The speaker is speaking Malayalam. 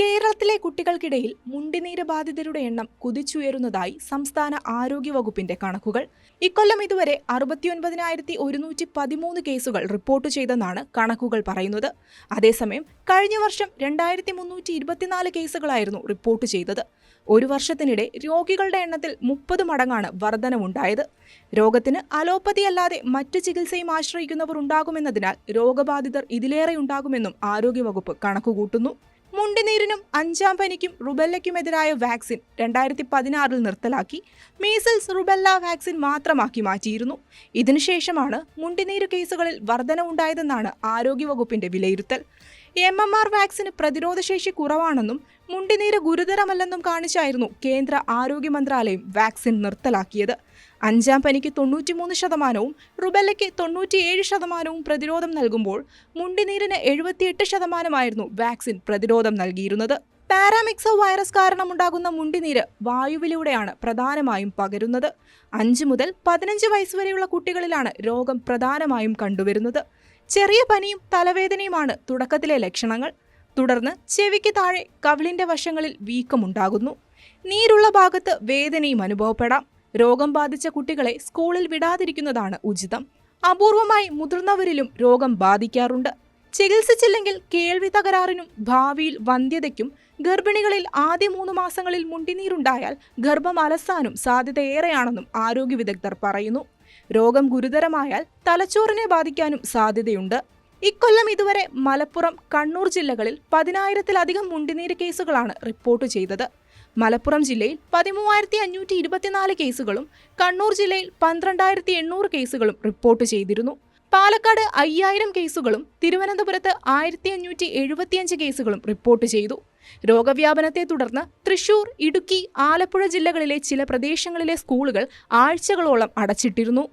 കേരളത്തിലെ കുട്ടികൾക്കിടയിൽ മുണ്ടിനീര് ബാധിതരുടെ എണ്ണം കുതിച്ചുയരുന്നതായി സംസ്ഥാന ആരോഗ്യവകുപ്പിന്റെ കണക്കുകൾ. ഇക്കൊല്ലം ഇതുവരെ 69,113 കേസുകൾ റിപ്പോർട്ട് ചെയ്തെന്നാണ് കണക്കുകൾ പറയുന്നത്. അതേസമയം കഴിഞ്ഞ വർഷം 2,324 കേസുകളായിരുന്നു റിപ്പോർട്ട് ചെയ്തത്. ഒരു വർഷത്തിനിടെ രോഗികളുടെ എണ്ണത്തിൽ 30 മടങ്ങാണ് വർധനവുണ്ടായത്. രോഗത്തിന് അലോപ്പതി അല്ലാതെ മറ്റ് ചികിത്സയും ആശ്രയിക്കുന്നവർ ഉണ്ടാകുമെന്നതിനാൽ രോഗബാധിതർ ഇതിലേറെയുണ്ടാകുമെന്നും ആരോഗ്യവകുപ്പ് കണക്കുകൂട്ടുന്നു. മുണ്ടിനീരിനും അഞ്ചാം പനിക്കും റുബെല്ലയ്ക്കുമെതിരായ വാക്സിൻ 2016 നിർത്തലാക്കി മീസിൽസ് റുബെല്ല വാക്സിൻ മാത്രമാക്കി മാറ്റിയിരുന്നു. ഇതിനുശേഷമാണ് മുണ്ടിനീര് കേസുകളിൽ വർധനവുണ്ടായതെന്നാണ് ആരോഗ്യവകുപ്പിന്റെ വിലയിരുത്തൽ. MMR വാക്സിന് പ്രതിരോധശേഷി കുറവാണെന്നും മുണ്ടിനീര് ഗുരുതരമല്ലെന്നും കാണിച്ചായിരുന്നു കേന്ദ്ര ആരോഗ്യ മന്ത്രാലയം വാക്സിൻ നിർത്തലാക്കിയത്. അഞ്ചാം പനിക്ക് 93%, റുബെല്ലയ്ക്ക് 97% പ്രതിരോധം നൽകുമ്പോൾ മുണ്ടിനീരിന് 78% വാക്സിൻ പ്രതിരോധം നൽകിയിരുന്നത്. പാരാമിക്സോ വൈറസ് കാരണമുണ്ടാകുന്ന മുണ്ടിനീര് വായുവിലൂടെയാണ് പ്രധാനമായും പകരുന്നത്. 5 മുതൽ 15 വയസ്സ് വരെയുള്ള കുട്ടികളിലാണ് രോഗം പ്രധാനമായും കണ്ടുവരുന്നത്. ചെറിയ പനിയും തലവേദനയുമാണ് തുടക്കത്തിലെ ലക്ഷണങ്ങൾ. തുടർന്ന് ചെവിക്ക് താഴെ കവിളിന്റെ വശങ്ങളിൽ വീക്കമുണ്ടാകുന്നു. നീരുള്ള ഭാഗത്ത് വേദനയും അനുഭവപ്പെടാം. രോഗം ബാധിച്ച കുട്ടികളെ സ്കൂളിൽ വിടാതിരിക്കുന്നതാണ് ഉചിതം. അപൂർവമായി മുതിർന്നവരിലും രോഗം ബാധിക്കാറുണ്ട്. ചികിത്സിച്ചില്ലെങ്കിൽ കേൾവി തകരാറിനും ഭാവിയിൽ വന്ധ്യതയ്ക്കും ഗർഭിണികളിൽ ആദ്യ 3 മാസങ്ങളിൽ മുണ്ടിനീരുണ്ടായാൽ ഗർഭം അലസാനും സാധ്യതയേറെയാണെന്നും ആരോഗ്യ വിദഗ്ധർ പറയുന്നു. രോഗം ഗുരുതരമായാൽ തലച്ചോറിനെ ബാധിക്കാനും സാധ്യതയുണ്ട്. ഇക്കൊല്ലം ഇതുവരെ മലപ്പുറം, കണ്ണൂർ ജില്ലകളിൽ 10,000-ലധികം മുണ്ടിനീര് കേസുകളാണ് റിപ്പോർട്ട് ചെയ്തത്. മലപ്പുറം ജില്ലയിൽ 13,524 കേസുകളും കണ്ണൂർ ജില്ലയിൽ 12,800 കേസുകളും റിപ്പോർട്ട് ചെയ്തിരുന്നു. പാലക്കാട് 5,000 കേസുകളും തിരുവനന്തപുരത്ത് 1,575 കേസുകളും റിപ്പോർട്ട് ചെയ്തു. രോഗവ്യാപനത്തെ തുടർന്ന് തൃശൂർ, ഇടുക്കി, ആലപ്പുഴ ജില്ലകളിലെ ചില പ്രദേശങ്ങളിലെ സ്കൂളുകൾ ആഴ്ചകളോളം അടച്ചിട്ടിരുന്നു.